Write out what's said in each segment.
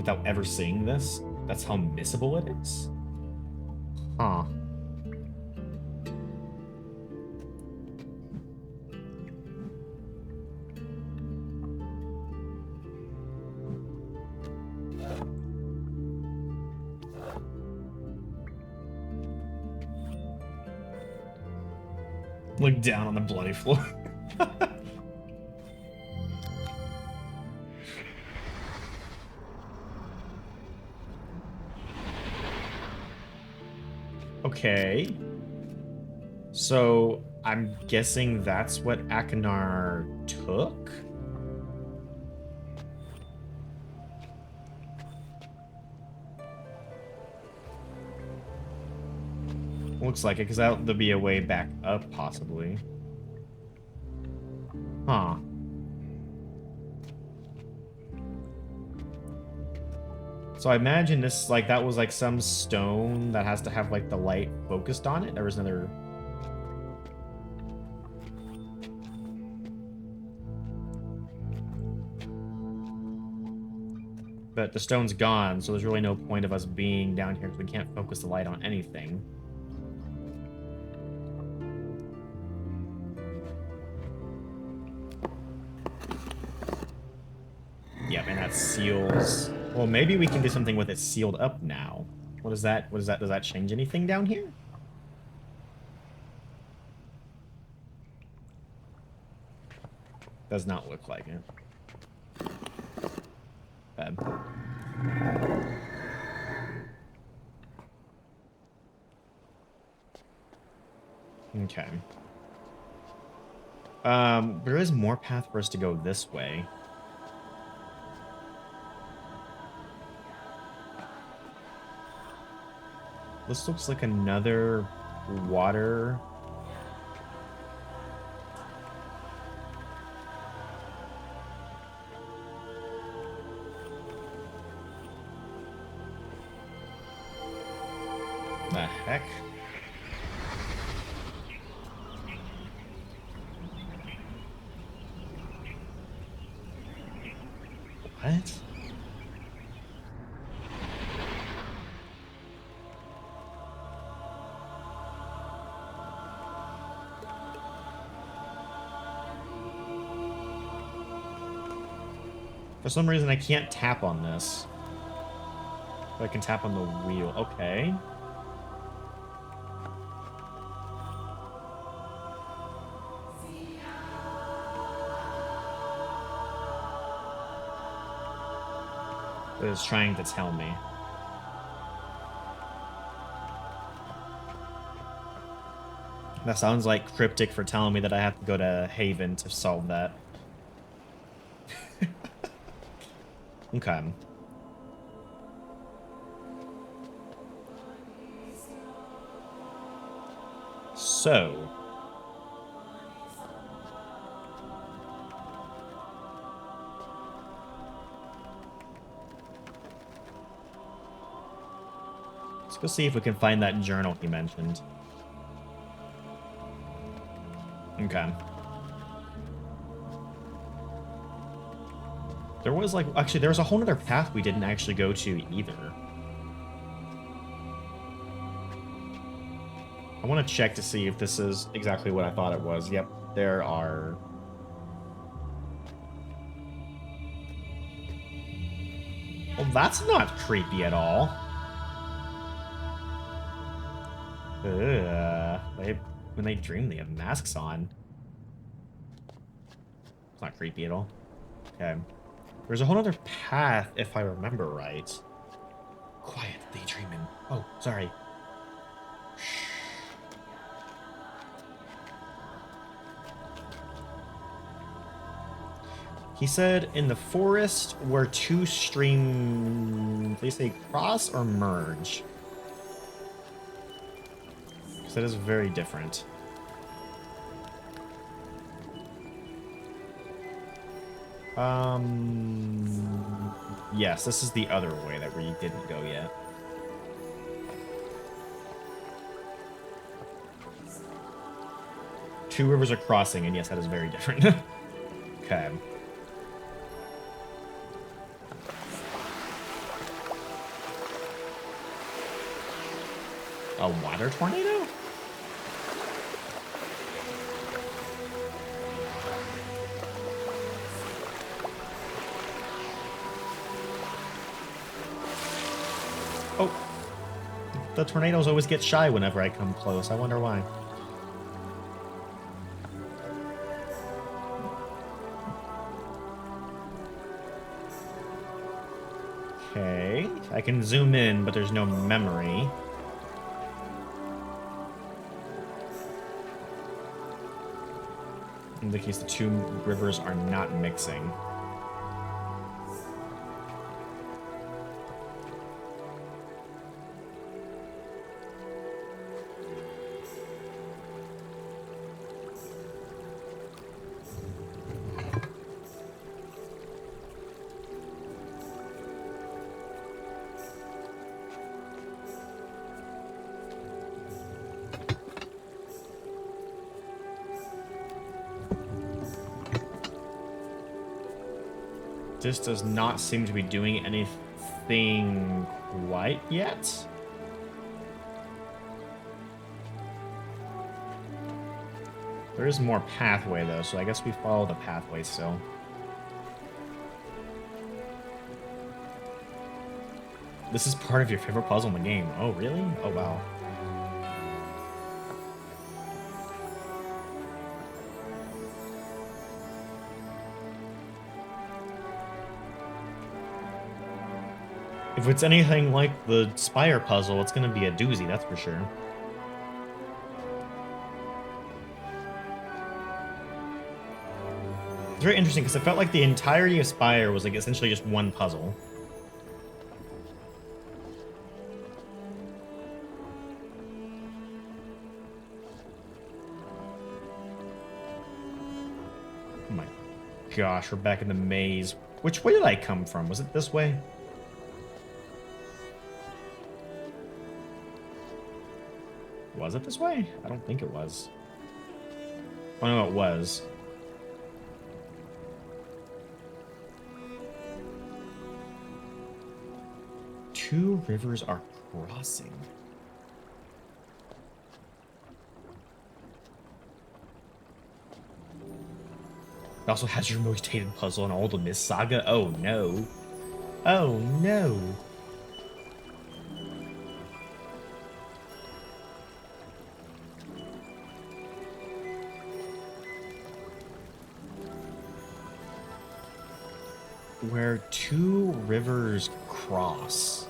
without ever seeing this. That's how missable it is. Huh. Look down on the bloody floor. Okay. So, I'm guessing that's what Achenar took? Looks like it, because there'll be a way back up, possibly. Huh. So I imagine this, like, that was, like, some stone that has to have, like, the light focused on it. There was another... But the stone's gone, so there's really no point of us being down here, because we can't focus the light on anything. Yep, and that seals... Well, maybe we can do something with it sealed up now. What is that? What is that? Does that change anything down here? Does not look like it. Bad. Okay. There is more path for us to go this way. This looks like another water. The heck? What? For some reason, I can't tap on this. But I can tap on the wheel. Okay. It's trying to tell me. That sounds like cryptic for telling me that I have to go to Haven to solve that. Okay. So. Let's go see if we can find that journal he mentioned. Okay. There was, like, actually, there was a whole other path we didn't actually go to either. I want to check to see if this is exactly what I thought it was. Yep, there are... Well, that's not creepy at all. When they dream, they have masks on. It's not creepy at all. Okay. There's a whole other path, if I remember right. Quiet, daydreaming. Oh, sorry. Shh. He said in the forest where two streams, they say cross or merge. So that is very different. Yes, this is the other way that we didn't go yet. Two rivers are crossing, and yes, that is very different. Okay. A water tornado? Oh. The tornadoes always get shy whenever I come close. I wonder why. Okay, I can zoom in, but there's no memory. In the case the two rivers are not mixing. This does not seem to be doing anything quite yet. There is more pathway, though, so I guess we follow the pathway still. This is part of your favorite puzzle in the game. Oh, really? Oh, wow. If it's anything like the Spire puzzle, it's going to be a doozy, that's for sure. It's very interesting, because it felt like the entirety of Spire was like essentially just one puzzle. Oh my gosh, we're back in the maze. Which way did I come from? Was it this way? Was it this way? I don't think it was. Oh no, it was. Two rivers are crossing. It also has your mutated puzzle and all the Myst saga. Oh no. Oh no. Where two rivers cross.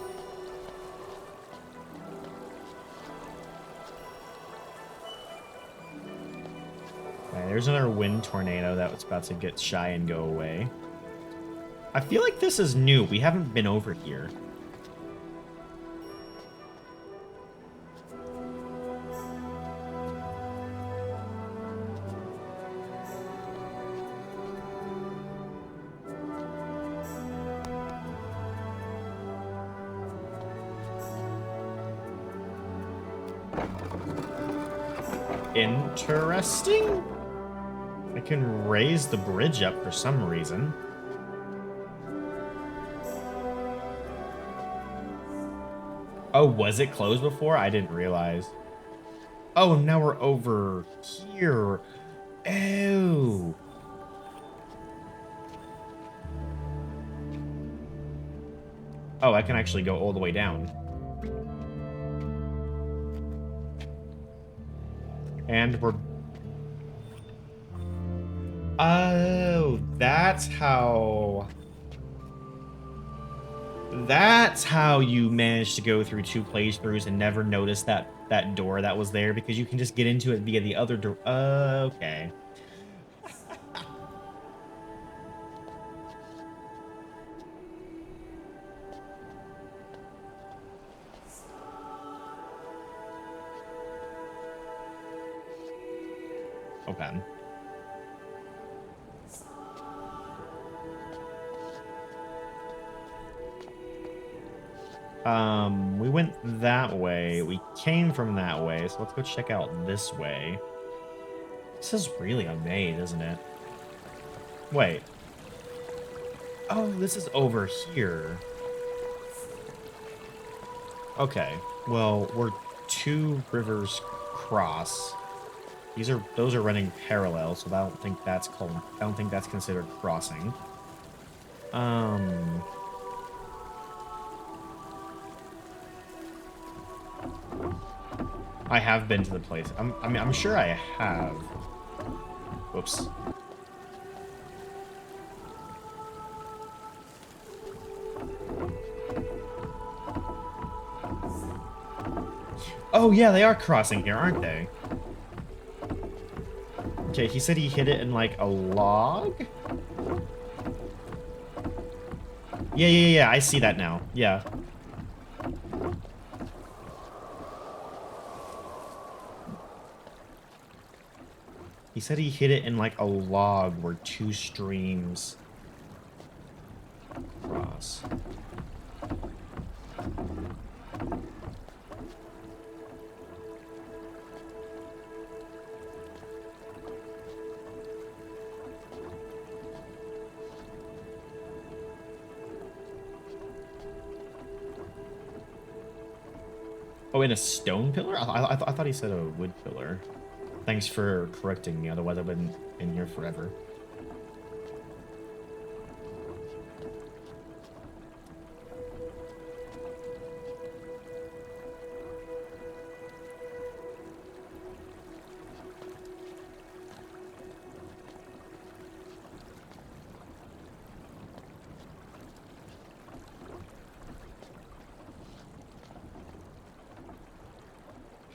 Okay, there's another wind tornado that was about to get shy and go away. I feel like this is new. We haven't been over here. Interesting. I can raise the bridge up for some reason. Oh, was it closed before? I didn't realize. Oh, now we're over here. Oh. Oh, I can actually go all the way down. And we're... Oh, that's how... That's how you managed to go through two playthroughs and never notice that door that was there, because you can just get into it via the other door. Okay. Okay. We went that way. We came from that way, so let's go check out this way. This is really a maze, isn't it? Wait. Oh, this is over here. Okay. Well, two rivers cross. Those are running parallel, so I don't think that's considered crossing. I have been to the place. I'm sure I have. Whoops. Oh yeah, they are crossing here, aren't they? Okay, he said he hit it in like a log? Yeah, I see that now. Yeah. He said he hit it in like a log where two streams cross. Oh, in a stone pillar? I thought he said a wood pillar. Thanks for correcting me, otherwise I've been in here forever.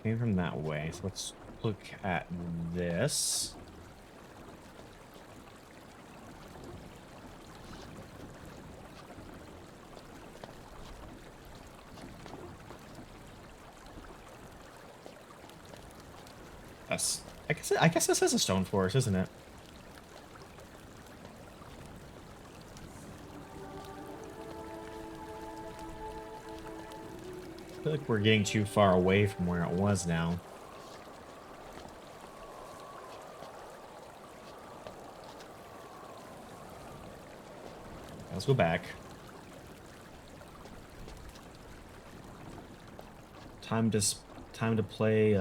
Came from that way, so let's look at this. Yes. I guess this is a stone forest, isn't it? I feel like we're getting too far away from where it was now. Let's go back. Time to play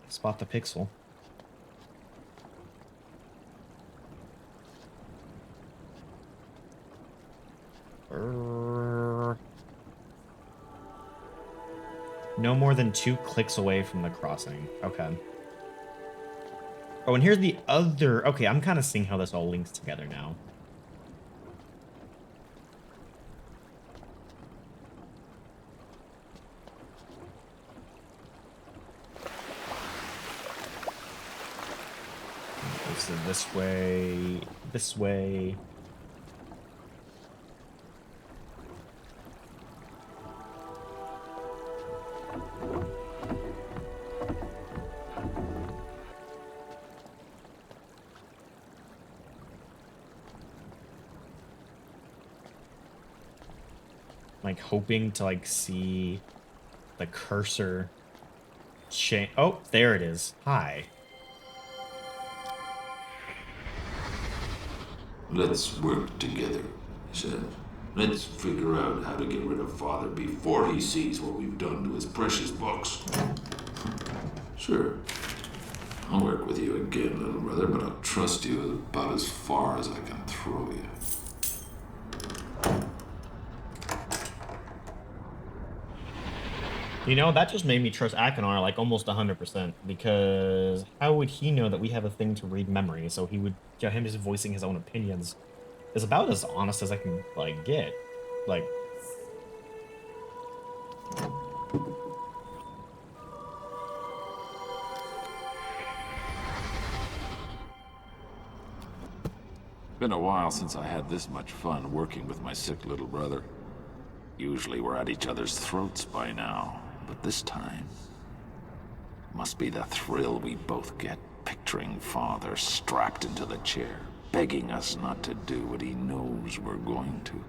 Spot the Pixel. No more than 2 clicks away from the crossing. Okay. Oh, and here's the other... Okay, I'm kind of seeing how this all links together now. So this way... This way... Like hoping to like see the cursor change. Oh, there it is. Hi. Let's work together, he said. Let's figure out how to get rid of Father before he sees what we've done to his precious books. Sure. I'll work with you again, little brother, but I'll trust you about as far as I can throw you. You know, that just made me trust Achenar like almost 100%, because how would he know that we have a thing to read memory? So he would, you know, him just voicing his own opinions is about as honest as I can like get. Like, Been a while since I had this much fun working with my sick little brother. Usually we're at each other's throats by now, but this time... must be the thrill we both get picturing Father strapped into the chair, begging us not to do what he knows we're going to.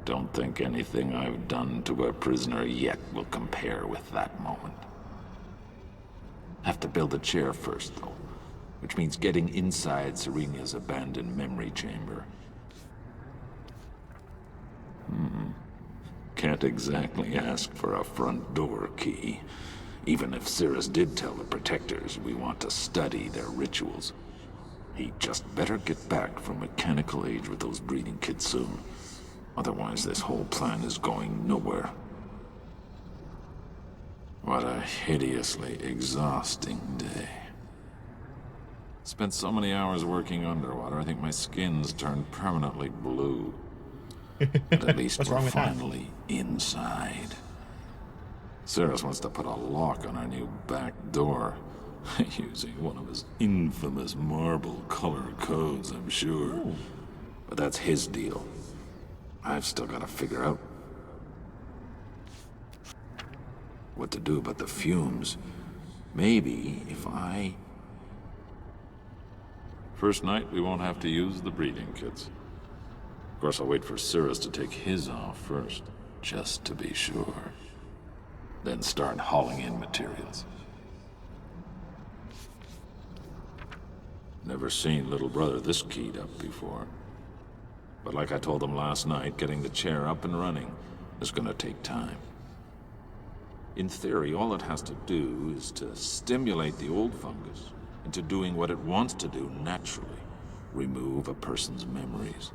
Don't think anything I've done to a prisoner yet will compare with that moment. Have to build a chair first, though, which means getting inside Serena's abandoned memory chamber. can't exactly ask for a front door key. Even if Cirrus did tell the Protectors we want to study their rituals. He'd just better get back from mechanical age with those breeding kids soon. Otherwise, this whole plan is going nowhere. What a hideously exhausting day. Spent so many hours working underwater, I think my skin's turned permanently blue. But at least What's we're wrong with that? finally inside. Cirrus wants to put a lock on our new back door. Using one of his infamous marble color codes, I'm sure. Ooh. But that's his deal. I've still got to figure out what to do about the fumes. Maybe if I... First night, we won't have to use the breeding kits. Of course, I'll wait for Cirrus to take his off first, just to be sure. Then start hauling in materials. Never seen little brother this keyed up before. But like I told him last night, getting the chair up and running is gonna take time. In theory, all it has to do is to stimulate the old fungus into doing what it wants to do naturally. Remove a person's memories.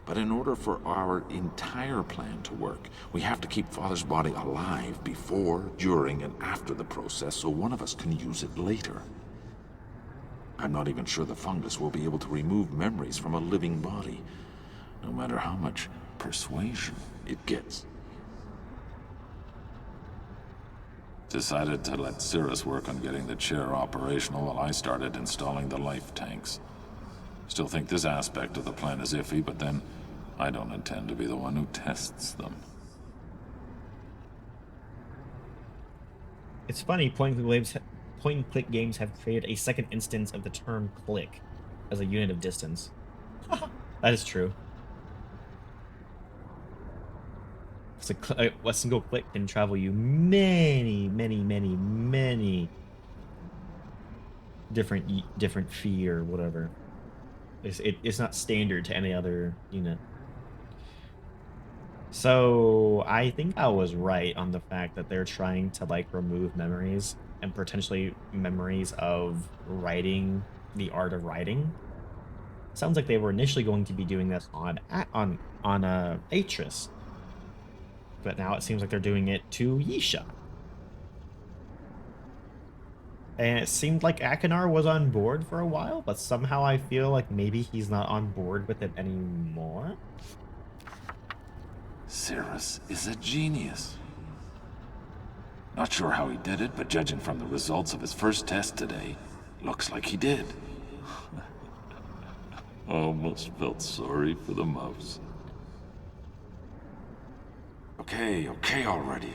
But in order for our entire plan to work, we have to keep Father's body alive before, during, and after the process so one of us can use it later. I'm not even sure the fungus will be able to remove memories from a living body, no matter how much persuasion it gets. Decided to let Cirrus work on getting the chair operational while I started installing the life tanks. Still think this aspect of the plan is iffy, but then I don't intend to be the one who tests them. It's funny, point-and-click games have created a second instance of the term click as a unit of distance. That is true. So a single click can travel you many different feet or whatever. It's not standard to any other unit. So I think I was right on the fact that they're trying to like remove memories and potentially memories of writing, the art of writing. Sounds like they were initially going to be doing this on Achenar, but now it seems like they're doing it to Yisha. And it seemed like Achenar was on board for a while, but somehow I feel like maybe he's not on board with it anymore. Cirrus is a genius. Not sure how he did it, but judging from the results of his first test today, looks like he did. Almost felt sorry for the mouse. Okay already.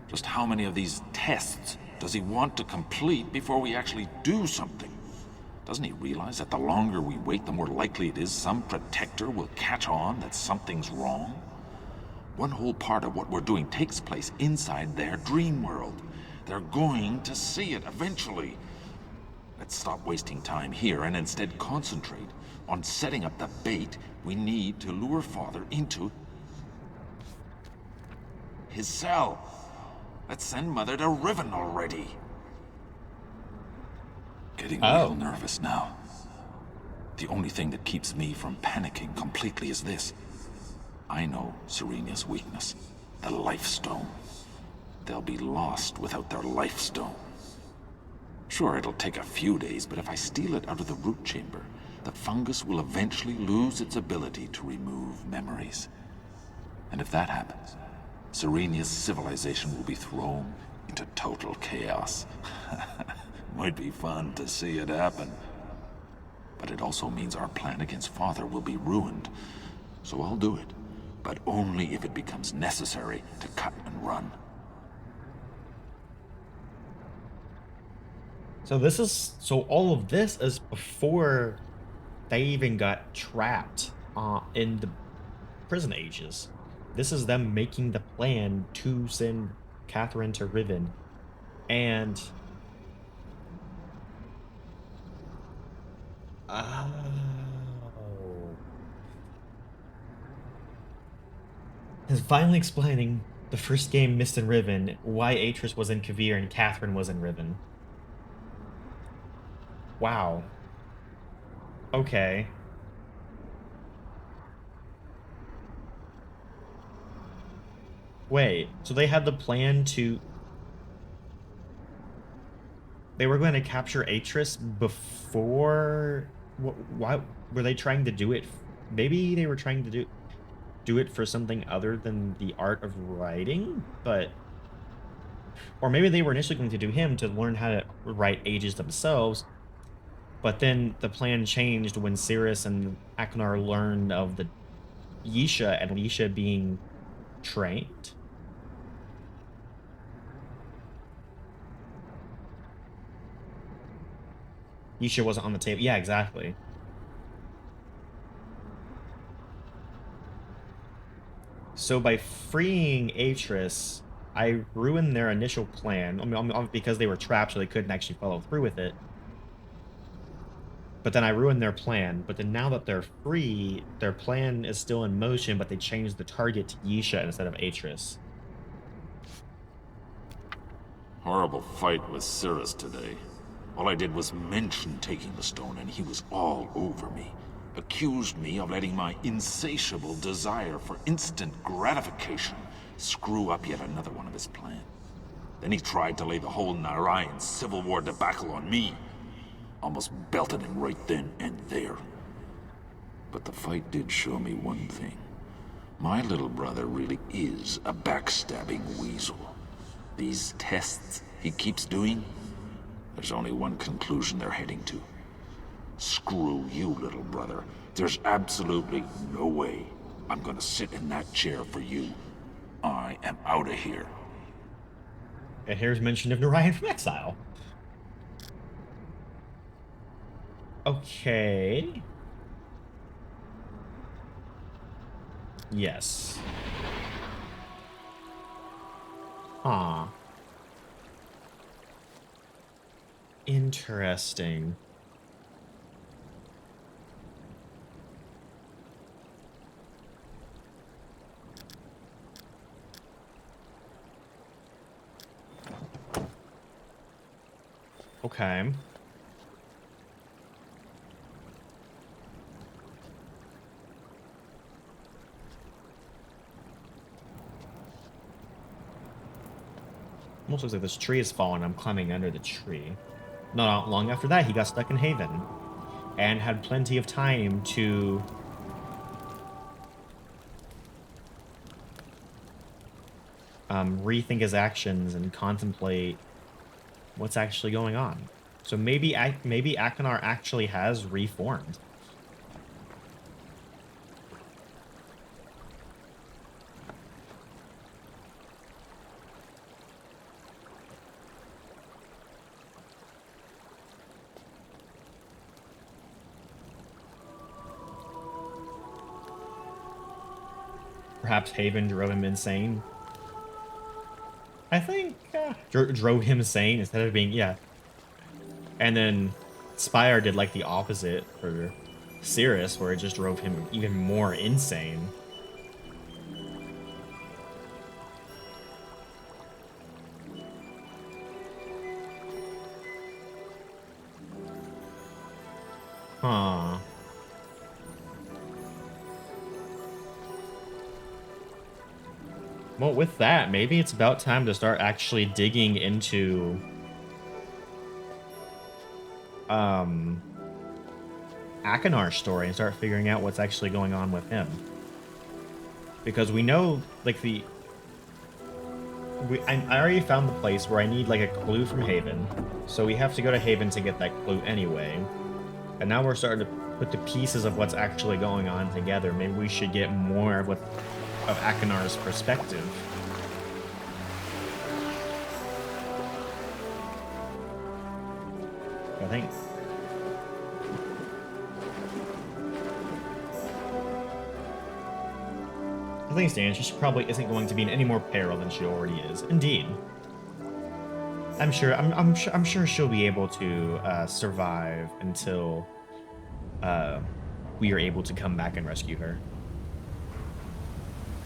Just how many of these tests does he want to complete before we actually do something? Doesn't he realize that the longer we wait, the more likely it is some protector will catch on that something's wrong? One whole part of what we're doing takes place inside their dream world. They're going to see it eventually. Let's stop wasting time here and instead concentrate on setting up the bait we need to lure Father into his cell. Let's send Mother to Riven already. Getting real nervous now. The only thing that keeps me from panicking completely is this. I know Serenia's weakness, the Life Stone. They'll be lost without their Life Stone. Sure, it'll take a few days, but if I steal it out of the root chamber, the fungus will eventually lose its ability to remove memories. And if that happens, Serenia's civilization will be thrown into total chaos. Might be fun to see it happen. But it also means our plan against Father will be ruined. So I'll do it, but only if it becomes necessary to cut and run. So all of this is before they even got trapped in the prison ages. This is them making the plan to send Catherine to Riven. And oh. Is finally explaining the first game Myst and Riven, why Achenar was in Kavir and Catherine was in Riven. Wow. Okay. Wait, so they had the plan to... They were going to capture Achenar before... Why were they trying to do it? Maybe they were trying to do it for something other than the art of writing, but... Or maybe they were initially going to do him to learn how to write ages themselves, but then the plan changed when Cirrus and Achenar learned of the Yisha and Lisha being trained. Yisha wasn't on the table. Yeah, exactly. So by freeing Achenar, I ruined their initial plan. I mean, because they were trapped, so they couldn't actually follow through with it. But then I ruined their plan. But then now that they're free, their plan is still in motion, but they changed the target to Yisha instead of Achenar. Horrible fight with Cirrus today. All I did was mention taking the stone and he was all over me. Accused me of letting my insatiable desire for instant gratification screw up yet another one of his plans. Then he tried to lay the whole Narayan Civil War debacle on me. Almost belted him right then and there. But the fight did show me one thing. My little brother really is a backstabbing weasel. These tests he keeps doing, there's only one conclusion they're heading to. Screw you, little brother. There's absolutely no way I'm gonna sit in that chair for you. I am out of here. And here's mention of Narayan from Exile. Okay. Yes. Huh. Interesting. Okay. Almost looks like this tree is falling. I'm climbing under the tree. Not long after that, he got stuck in Haven and had plenty of time to rethink his actions and contemplate what's actually going on. So maybe Achenar actually has reformed. Perhaps Haven drove him insane. I think drove him insane instead of being, yeah. And then Spire did like the opposite for Cirrus, where it just drove him even more insane. Huh. Well, with that, maybe it's about time to start actually digging into Achenar's story and start figuring out what's actually going on with him. Because we know, like, I already found the place where I need, like, a clue from Haven. So we have to go to Haven to get that clue anyway. And now we're starting to put the pieces of what's actually going on together. Maybe we should get more of Achenar's perspective. I think. I think she probably isn't going to be in any more peril than she already is. Indeed. I'm sure she'll be able to survive until we are able to come back and rescue her.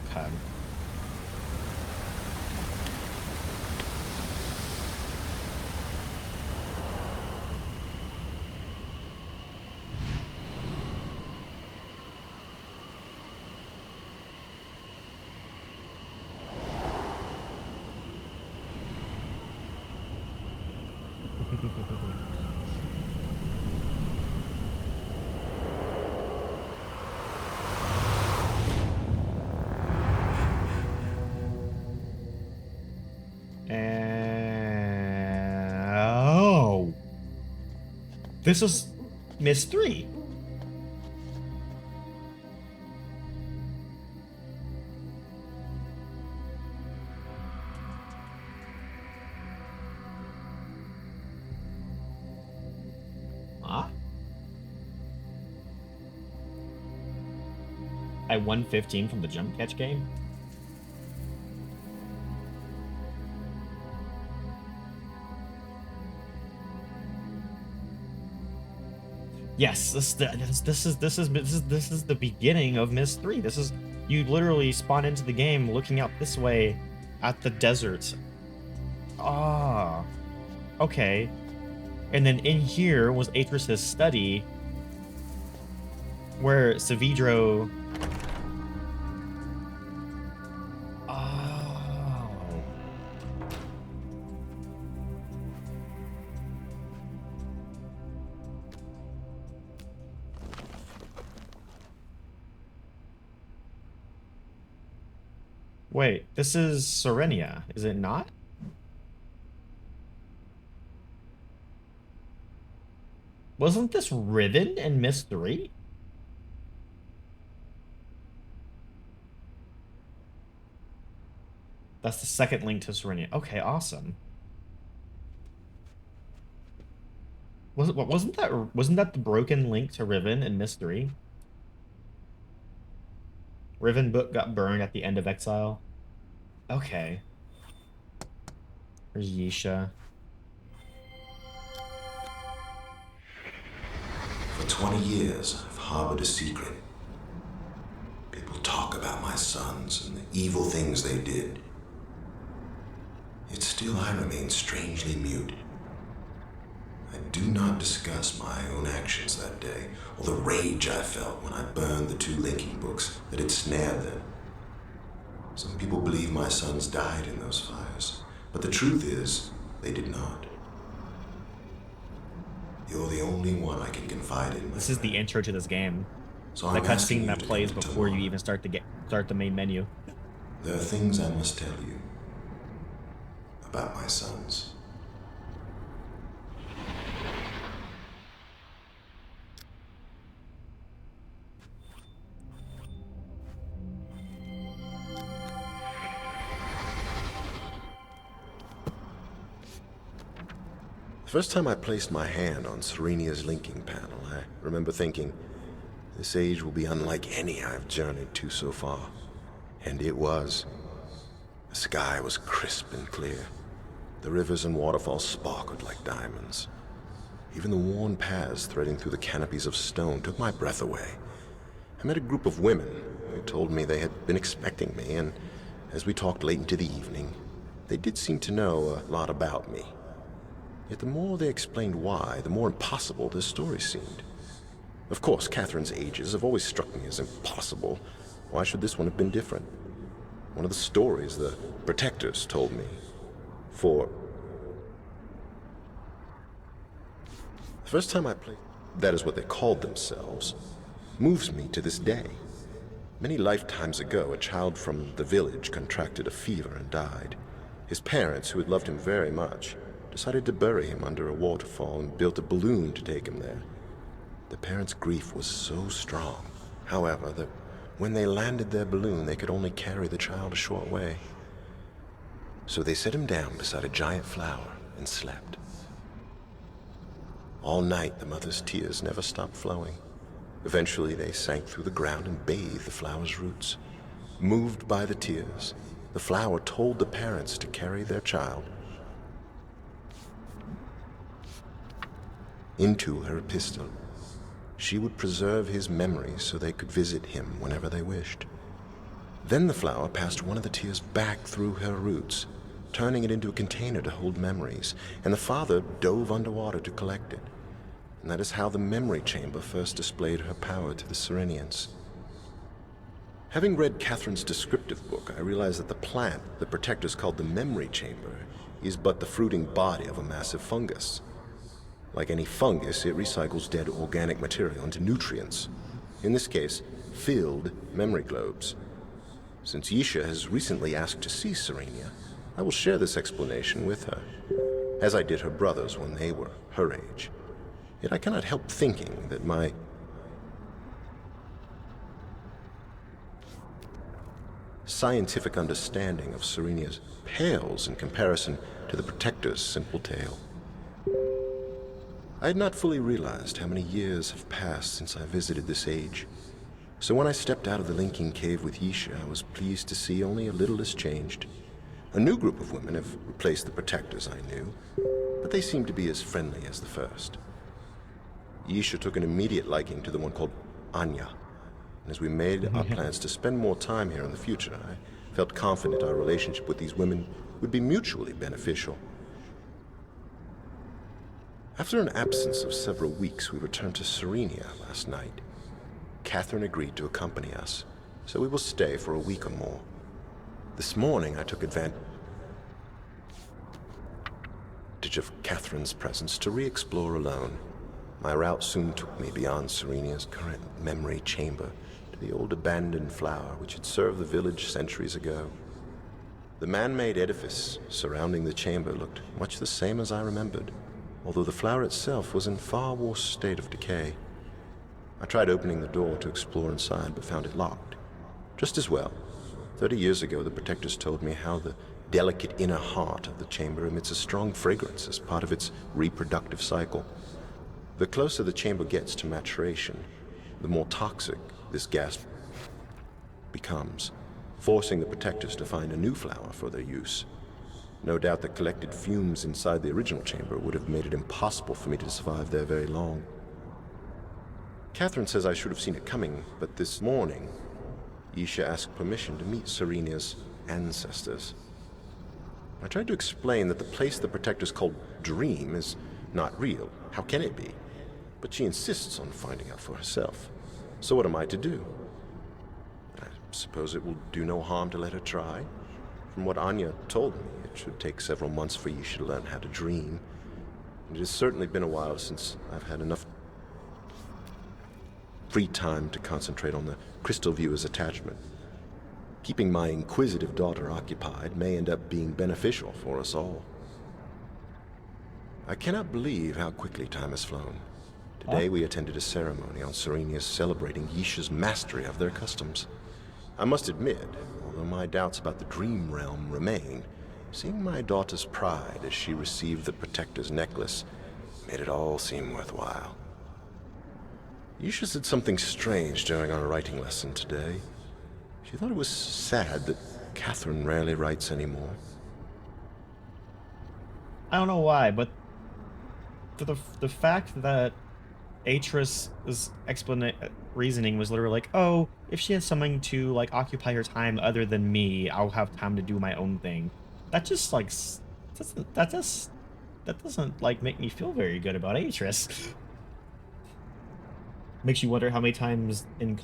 Okay. This is Myst 3. Huh? I won 15 from the jump catch game? Yes, this is the beginning of Myst 3. This is, you literally spawn into the game looking out this way at the desert. Ah, okay. And then in here was Achenar' study, where Savidro. Oh. Wait, this is Serenia, is it not? Wasn't this Riven in Myst 3? That's the second link to Serenia. Okay, awesome. Wasn't that the broken link to Riven in Myst 3? Riven book got burned at the end of Exile. Okay. There's Yisha. For 20 years, I've harbored a secret. People talk about my sons and the evil things they did. Yet still I remain strangely mute. I do not discuss my own actions that day, or the rage I felt when I burned the 2 linking books that had snared them. Some people believe my sons died in those fires, but the truth is, they did not. You're the only one I can confide in. This is the intro to this game. So the I'm asking cutscene you that to plays come before you tomorrow. even start the main menu. There are things I must tell you about my sons. The first time I placed my hand on Serenia's linking panel, I remember thinking, this age will be unlike any I've journeyed to so far. And it was. The sky was crisp and clear. The rivers and waterfalls sparkled like diamonds. Even the worn paths threading through the canopies of stone took my breath away. I met a group of women who told me they had been expecting me, and as we talked late into the evening, they did seem to know a lot about me. Yet the more they explained why, the more impossible this story seemed. Of course, Catherine's ages have always struck me as impossible. Why should this one have been different? One of the stories the Protectors told me. For the first time I played, that is what they called themselves, moves me to this day. Many lifetimes ago, a child from the village contracted a fever and died. His parents, who had loved him very much, decided to bury him under a waterfall and built a balloon to take him there. The parents' grief was so strong, however, that when they landed their balloon, they could only carry the child a short way. So they set him down beside a giant flower and slept. All night, the mother's tears never stopped flowing. Eventually, they sank through the ground and bathed the flower's roots. Moved by the tears, the flower told the parents to carry their child into her epistle. She would preserve his memories so they could visit him whenever they wished. Then the flower passed one of the tears back through her roots, turning it into a container to hold memories, and the father dove underwater to collect it. And that is how the memory chamber first displayed her power to the Serenians. Having read Catherine's descriptive book, I realized that the plant the Protectors called the memory chamber is but the fruiting body of a massive fungus. Like any fungus, it recycles dead organic material into nutrients. In this case, filled memory globes. Since Yisha has recently asked to see Serenia, I will share this explanation with her, as I did her brothers when they were her age. Yet I cannot help thinking that my scientific understanding of Serenia's pales in comparison to the Protector's simple tale. I had not fully realized how many years have passed since I visited this age. So when I stepped out of the linking cave with Yisha, I was pleased to see only a little has changed. A new group of women have replaced the Protectors I knew, but they seemed to be as friendly as the first. Yisha took an immediate liking to the one called Anya, and as we made our plans to spend more time here in the future, I felt confident our relationship with these women would be mutually beneficial. After an absence of several weeks, we returned to Serenia last night. Catherine agreed to accompany us, so we will stay for a week or more. This morning, I took advantage of Catherine's presence to re-explore alone. My route soon took me beyond Serenia's current memory chamber to the old abandoned flower which had served the village centuries ago. The man-made edifice surrounding the chamber looked much the same as I remembered, although the flower itself was in far worse state of decay. I tried opening the door to explore inside, but found it locked. Just as well. 30 years ago, the Protectors told me how the delicate inner heart of the chamber emits a strong fragrance as part of its reproductive cycle. The closer the chamber gets to maturation, the more toxic this gas becomes, forcing the Protectors to find a new flower for their use. No doubt the collected fumes inside the original chamber would have made it impossible for me to survive there very long. Catherine says I should have seen it coming, but this morning, Yisha asked permission to meet Serenia's ancestors. I tried to explain that the place the Protectors called Dream is not real. How can it be? But she insists on finding out for herself. So what am I to do? I suppose it will do no harm to let her try. From what Anya told me, it should take several months for Yisha to learn how to dream. It has certainly been a while since I've had enough free time to concentrate on the crystal viewer's attachment. Keeping my inquisitive daughter occupied may end up being beneficial for us all. I cannot believe how quickly time has flown. Today we attended a ceremony on Serenia's celebrating Yisha's mastery of their customs. I must admit, although my doubts about the dream realm remain, seeing my daughter's pride as she received the Protector's necklace made it all seem worthwhile. Yisha said something strange during our writing lesson today. She thought it was sad that Catherine rarely writes anymore. I don't know why, but for the fact that Achear's reasoning was literally like, oh, if she has something to like occupy her time other than me, I'll have time to do my own thing. That just like that doesn't like make me feel very good about Achear. Makes you wonder how many times in that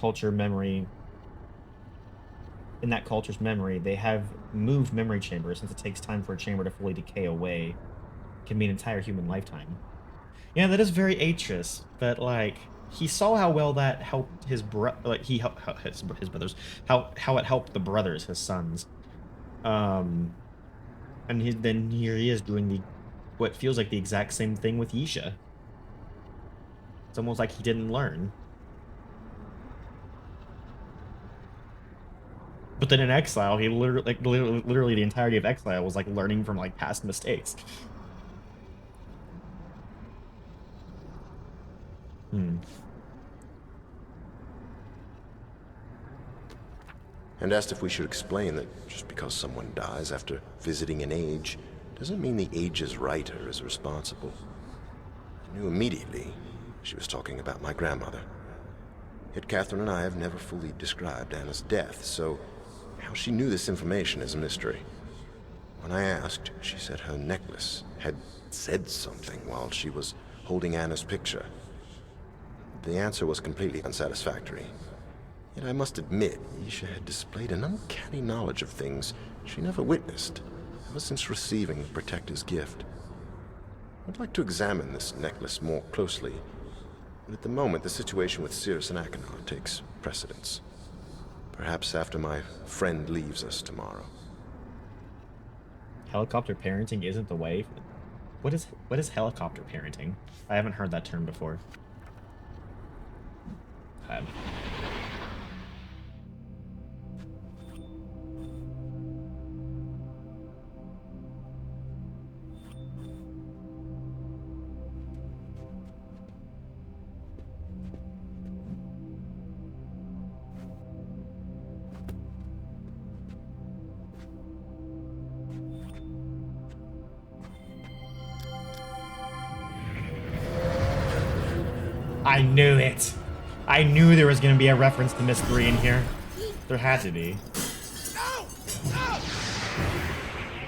culture's memory, they have moved memory chambers, since it takes time for a chamber to fully decay away. It can be an entire human lifetime. Yeah, that is very Achear, but like he saw how well that helped his he helped his brothers, how it helped the brothers, his sons. And then here he is doing what feels like the exact same thing with Yisha. It's almost like he didn't learn. But then in Exile, he literally the entirety of Exile was like learning from like past mistakes. And asked if we should explain that just because someone dies after visiting an age doesn't mean the age's writer is responsible. I knew immediately she was talking about my grandmother. Yet Catherine and I have never fully described Anna's death, so how she knew this information is a mystery. When I asked, she said her necklace had said something while she was holding Anna's picture. The answer was completely unsatisfactory. Yet I must admit, Yisha had displayed an uncanny knowledge of things she never witnessed ever since receiving the Protector's gift. I'd like to examine this necklace more closely, but at the moment the situation with Cirrus and Achenar takes precedence. Perhaps after my friend leaves us tomorrow. Helicopter parenting isn't the way. what is helicopter parenting? I haven't heard that term before. I knew it! I knew there was going to be a reference to Myst 3 in here. There had to be.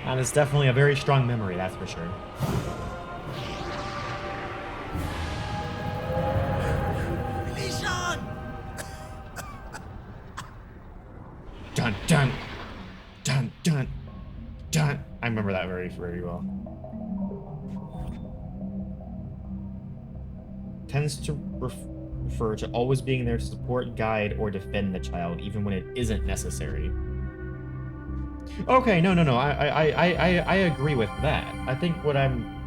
And it's definitely a very strong memory, that's for sure. Dun dun! Dun dun! Dun! I remember that very, very well. Tends to refer to always being there to support, guide, or defend the child, even when it isn't necessary. Okay, no. I agree with that. I think what I'm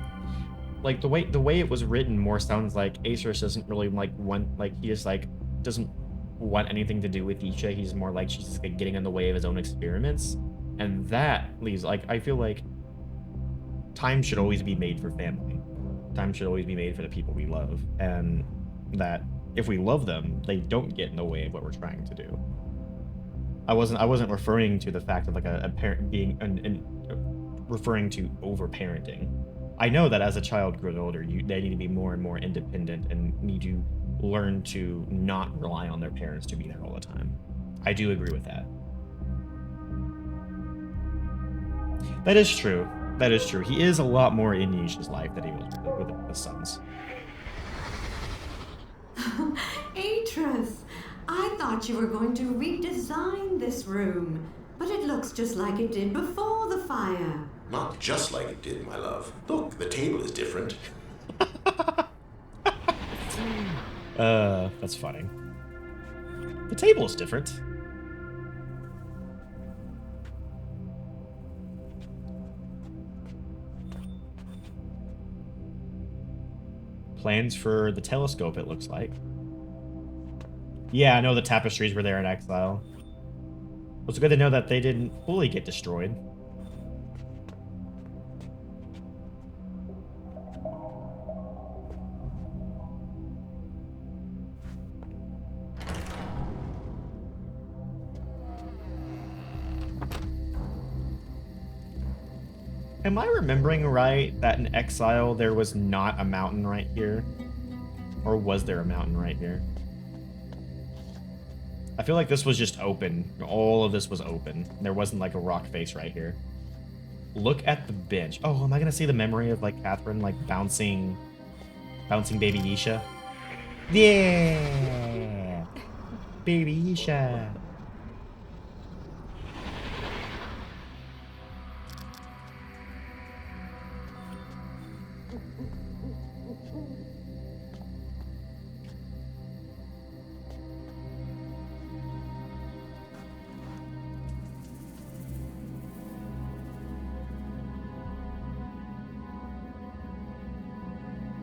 like the way it was written more sounds like Achenar doesn't really he just like doesn't want anything to do with Isha. He's more like she's just like getting in the way of his own experiments, and that leaves I feel like time should always be made for family. Time should always be made for the people we love, and that if we love them, they don't get in the way of what we're trying to do. I wasn't referring to the fact of like a parent being referring to over-parenting. I know that as a child grows older, they need to be more and more independent and need to learn to not rely on their parents to be there all the time. I do agree with that. That is true. That is true. He is a lot more in Yisha's life than he was with the sons. Artus, I thought you were going to redesign this room, but it looks just like it did before the fire. Not just like it did, my love. Look, the table is different. That's funny. The table is different. Plans for the telescope, it looks like. Yeah, I know the tapestries were there in Exile. It's good to know that they didn't fully get destroyed. Am I remembering right that in Exile there was not a mountain right here? Or was there a mountain right here? I feel like this was just open. All of this was open. There wasn't like a rock face right here. Look at the bench. Oh, am I gonna see the memory of like Catherine like bouncing baby Isha? Yeah! Baby Isha!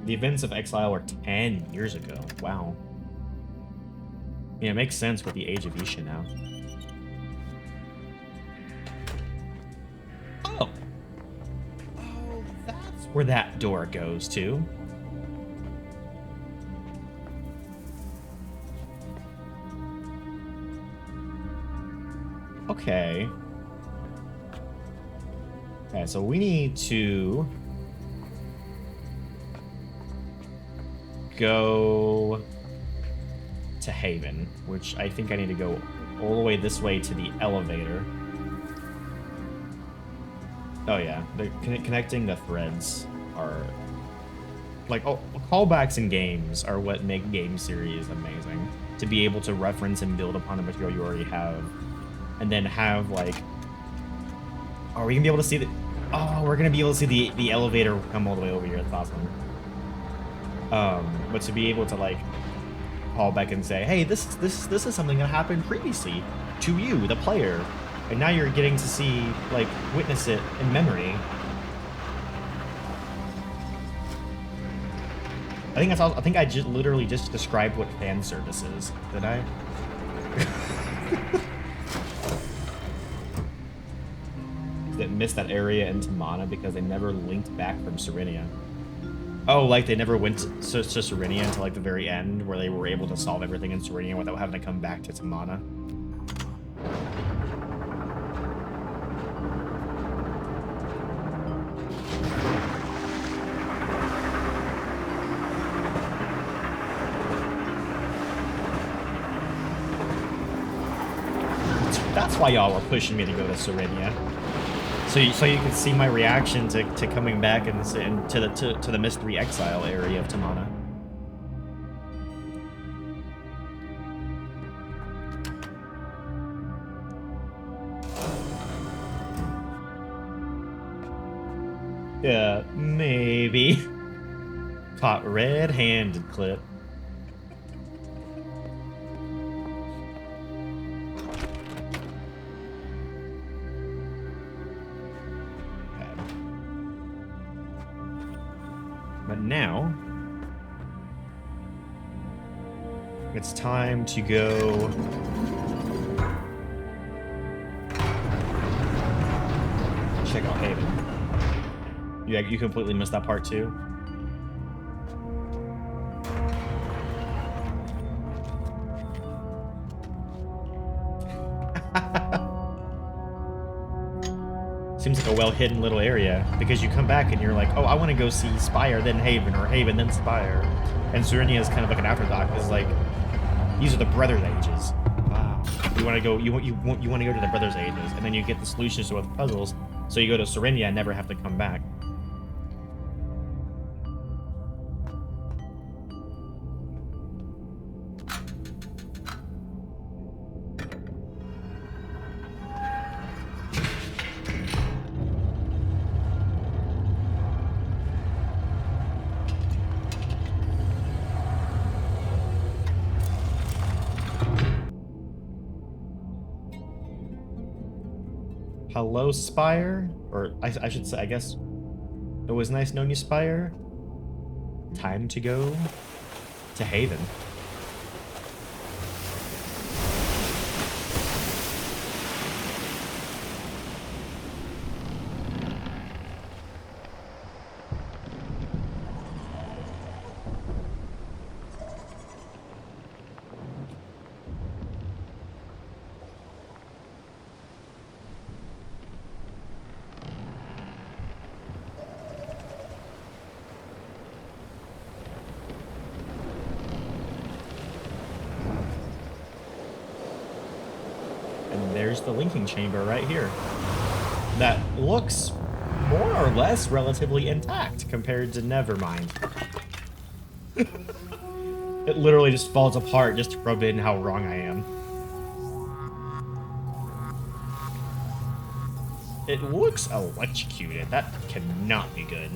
The events of Exile were 10 years ago. Wow. Yeah, it makes sense with the age of Isha now. Oh! Oh, that's where that door goes to. Okay. Okay, so we need to go to Haven, which I think I need to go all the way this way to the elevator. Oh yeah, connecting the threads are like, oh, callbacks in games are what make game series amazing. To be able to reference and build upon the material you already have, and then have like, are we gonna be able to see the? Oh, we're gonna be able to see the elevator come all the way over here. That's awesome. But to be able to like call back and say, hey, this is something that happened previously to you, the player, and now you're getting to see, like, witness it in memory. I think that's all. I think I just literally just described what fan service is. Did I? That missed that area into Mana because they never linked back from Serenia. Oh, like they never went to Serenia until like the very end, where they were able to solve everything in Serenia without having to come back to Tamana. That's why y'all were pushing me to go to Serenia. So you can see my reaction to coming back and to the Mystery Exile area of Tamana. Yeah, maybe. Caught red-handed, Clip. But now, it's time to go check out Haven. You completely missed that part too? Seems like a well-hidden little area, because you come back and you're like, oh, I want to go see Spire, then Haven, or Haven, then Spire. And Serenia is kind of like an afterthought, because like, these are the Brothers' Ages. Wow. You want to go, you want to go to the Brothers' Ages, and then you get the solutions to all the puzzles, so you go to Serenia and never have to come back. Hello, Spire? Or I should say, I guess, it was nice knowing you, Spire. Time to go to Haven. There's the linking chamber right here. That looks more or less relatively intact compared to Nevermind. It literally just falls apart just to rub in how wrong I am. It looks electrocuted. That cannot be good.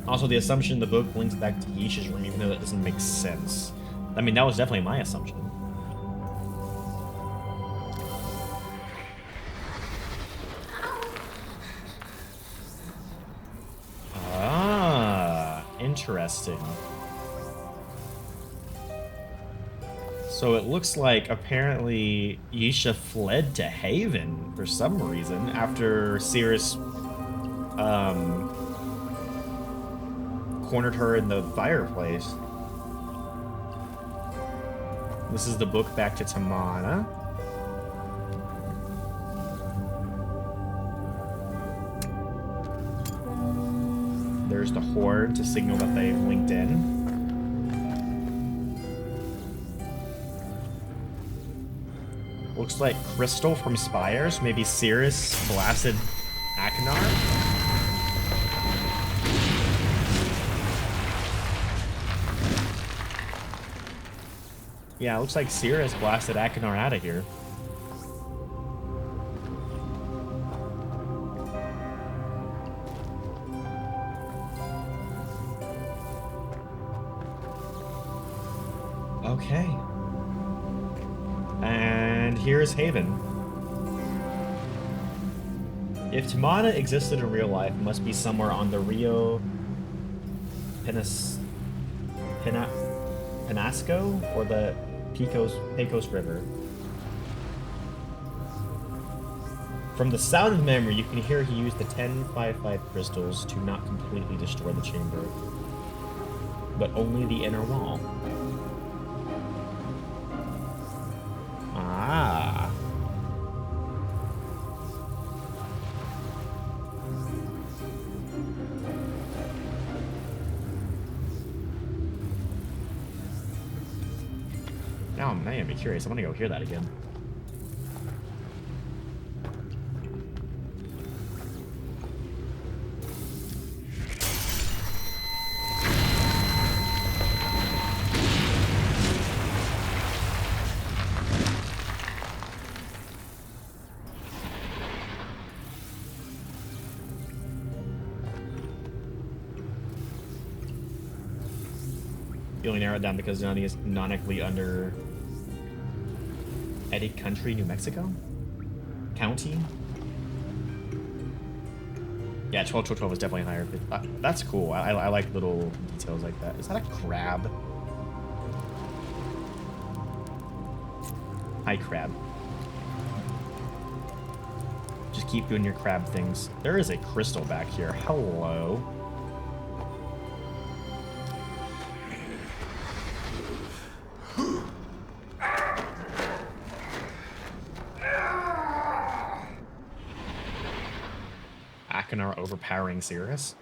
Also, the assumption the book links back to Yisha's room, even though that doesn't make sense. I mean, that was definitely my assumption. Ah, interesting. So it looks like apparently Yisha fled to Haven for some reason after Cirrus cornered her in the fireplace. This is the book back to Tamana. There's the horn to signal that they've linked in. Looks like Crystal from Spires. Maybe Cirrus blasted Achenar. Yeah, it looks like Cirrus blasted Achenar out of here. Okay. And here's Haven. If Tamana existed in real life, it must be somewhere on the Rio Penasco or the Pecos River. From the sound of memory, you can hear he used the 1055 crystals to not completely destroy the chamber, but only the inner wall. Ah. Now I'm gonna be curious. I want to go hear that again. You only narrow it down because Nani is canonically under Eddie Country, New Mexico? County? Yeah, 12 is definitely higher. That's cool. I like little details like that. Is that a crab? Hi, crab. Just keep doing your crab things. There is a crystal back here. Hello. Achenar overpowering Cirrus.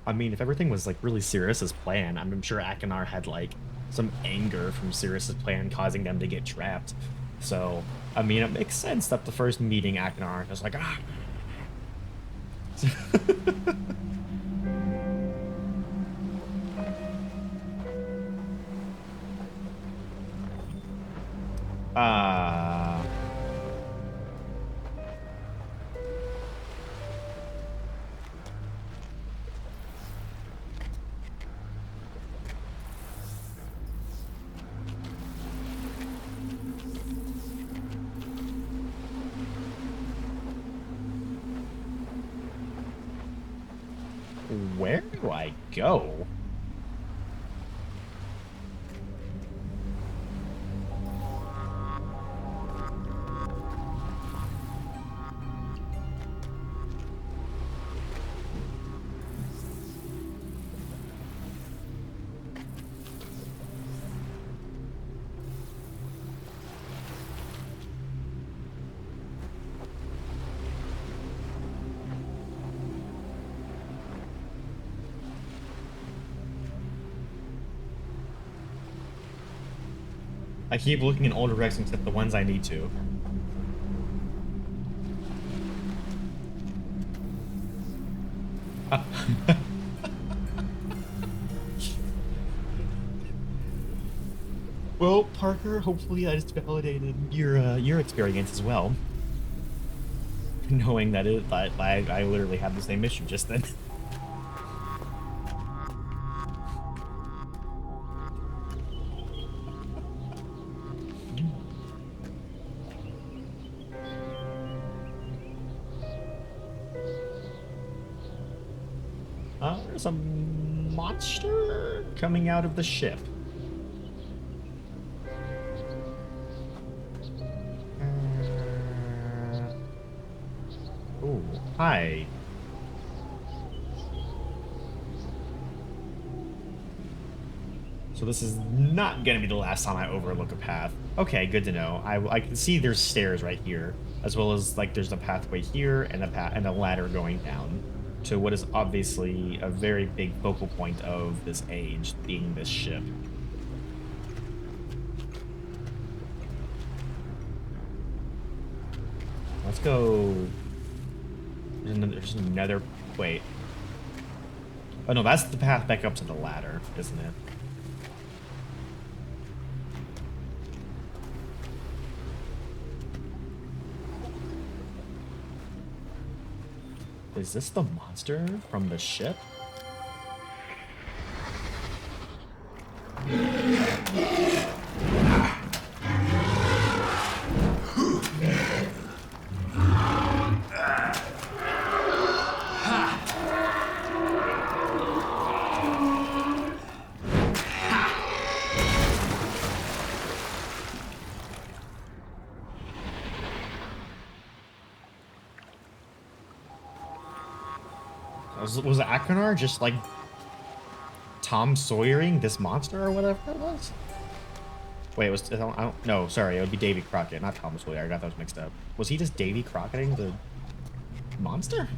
I mean, if everything was like really Cirrus's plan, I'm sure Achenar had like some anger from Cirrus's plan causing them to get trapped. So, I mean, it makes sense that the first meeting Achenar was like, ah. Where do I go? I keep looking in all directions except the ones I need to. Well, Parker, hopefully I just validated your experience as well. Knowing that I literally had the same issue just then. There's a monster coming out of the ship. Oh, hi. So this is not going to be the last time I overlook a path. Okay, good to know. I can see there's stairs right here, as well as like there's a pathway here and a ladder going down to what is obviously a very big focal point of this age, being this ship. Let's go. There's another. Wait. Oh no, that's the path back up to the ladder, isn't it? Is this the monster from the ship? Was Achenar just like Tom Sawyering this monster or whatever it was? Wait, it was I don't, no, sorry, it would be Davy Crockett, not Tom Sawyer. I got those mixed up. Was he just Davy Crocketing the monster?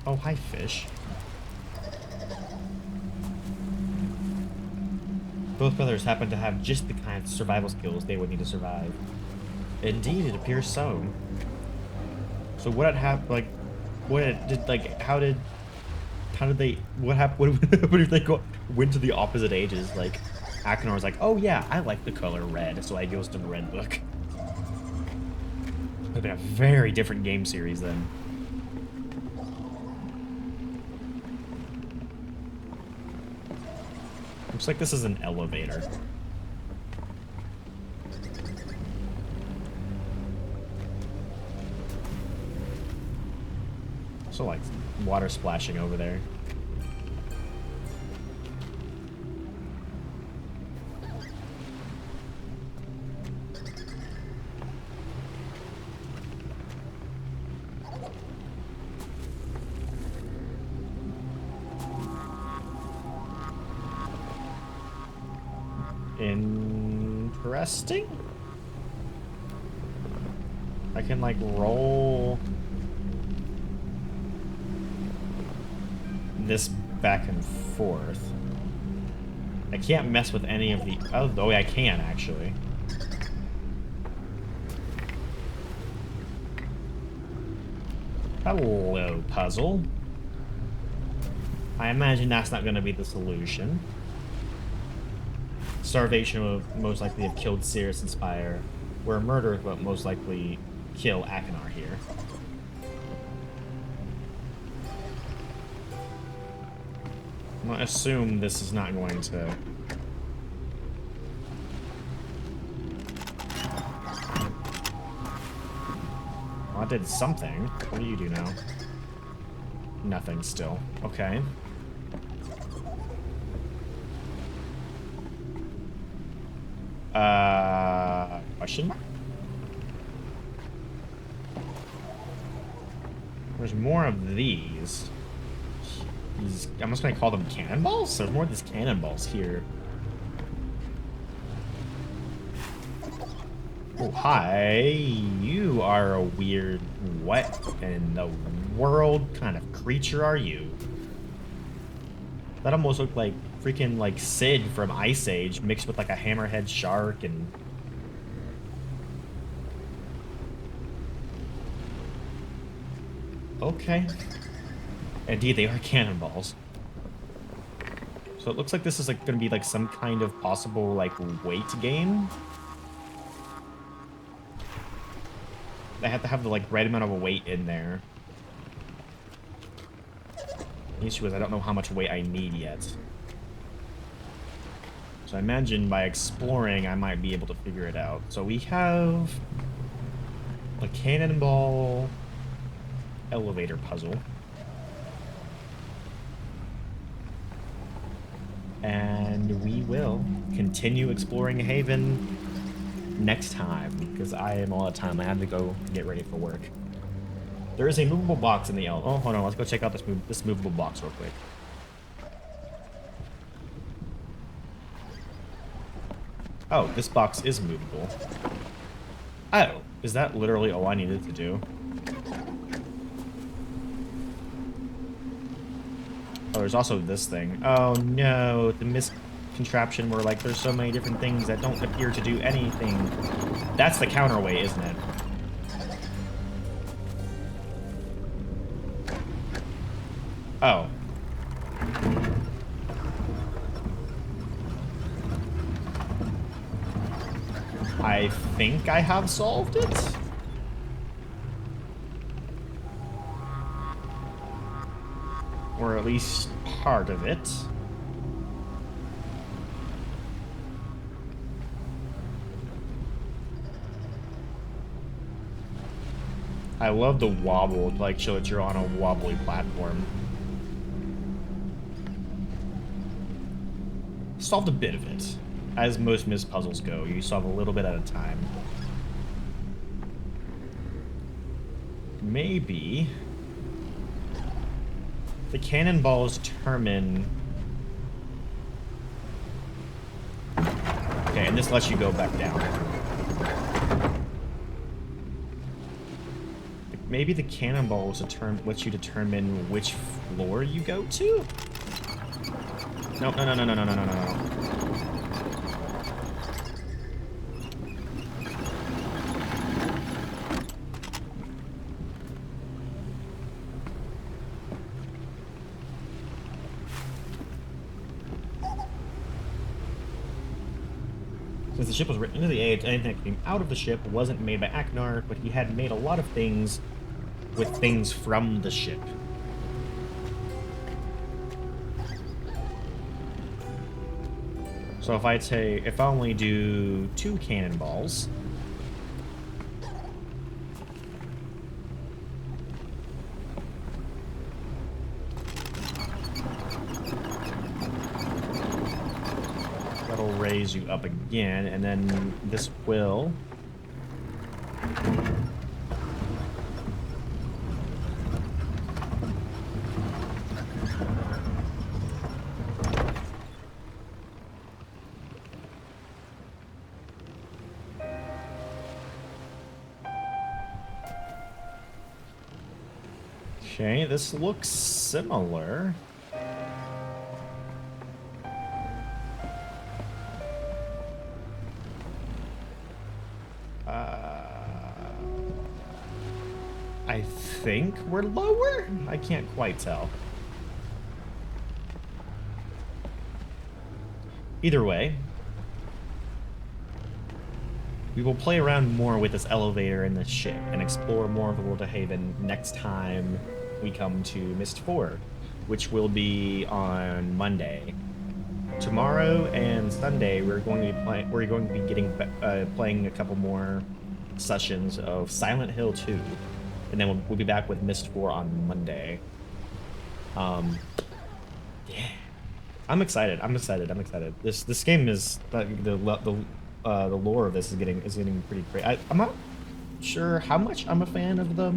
Oh, hi, fish. Both brothers happen to have just the kind of survival skills they would need to survive. Indeed, it appears so. So what had happened, like, what did, like, how did they, what happened, what if they went to the opposite ages? Like, Achenar was like, oh yeah, I like the color red, so I goes to the red book. Would have been a very different game series then. Looks like this is an elevator. So like water splashing over there. Interesting. I can like roll this back and forth. I can't mess with any of the, oh, I can actually. Hello, puzzle. I imagine that's not going to be the solution. Starvation will most likely have killed Cirrus and Spire, where murder will most likely kill Achenar here. I'm gonna assume this is not going to... Well, I did something. What do you do now? Nothing still. Okay. Question mark? There's more of these. I'm just gonna call them cannonballs? There's more of these cannonballs here. Oh, hi. You are a weird... What in the world kind of creature are you? That almost looked like freaking like Sid from Ice Age mixed with like a hammerhead shark and... Okay. Indeed, they are cannonballs. So it looks like this is like gonna be like some kind of possible like weight game. They have to have the like right amount of weight in there. The issue is I don't know how much weight I need yet. So I imagine by exploring I might be able to figure it out. So we have a cannonball elevator puzzle. And we will continue exploring Haven next time, because I am all out of time. I have to go get ready for work. There is a movable box in the Oh, hold on. Let's go check out this movable box real quick. Oh, this box is movable. Oh, is that literally all I needed to do? Oh, there's also this thing. Oh no, the Myst contraption where like there's so many different things that don't appear to do anything. That's the counterweight, isn't it? Oh. I think I have solved it? Or at least part of it. I love the wobble, like show that you're on a wobbly platform. Solved a bit of it. As most Myst puzzles go, you solve a little bit at a time. maybe the cannonballs determine... Okay, and this lets you go back down. Maybe the cannonballs lets you determine which floor you go to? No, no, no, no, no, no, no, no, no. Since the ship was written into the age, anything that came out of the ship wasn't made by Achenar, but he had made a lot of things with things from the ship. So if I only do 2 cannonballs, that'll raise you up again, and then this will... Okay, this looks similar. I think we're lower? I can't quite tell. Either way, we will play around more with this elevator and this ship and explore more of the world of Haven next time we come to Myst 4, which will be on Monday. Tomorrow and Sunday we're going to be playing a couple more sessions of Silent Hill 2, and then we'll be back with Myst 4 on Monday. Yeah. I'm excited. This game is the lore of this is getting pretty great. I'm not sure how much I'm a fan of the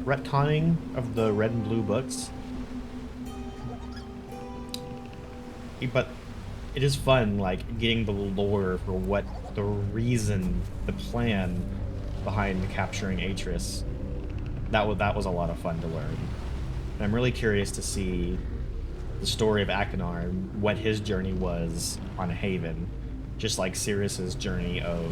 retconning of the Red and Blue books, but it is fun, like, getting the lore for what the reason, the plan behind capturing Artus. That was a lot of fun to learn. And I'm really curious to see the story of Achenar and what his journey was on Haven, just like Sirius's journey of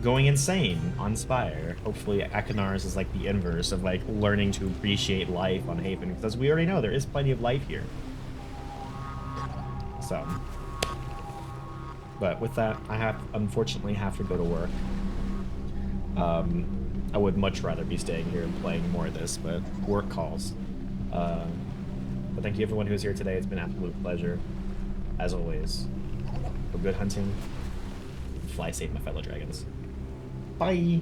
going insane on Spire. Hopefully Achenar's is like the inverse of like learning to appreciate life on Haven, because we already know there is plenty of life here. So, but with that, I unfortunately have to go to work. I would much rather be staying here and playing more of this, but work calls. But thank you everyone who's here today. It's been an absolute pleasure, as always. Good hunting. Fly safe, my fellow dragons. Bye!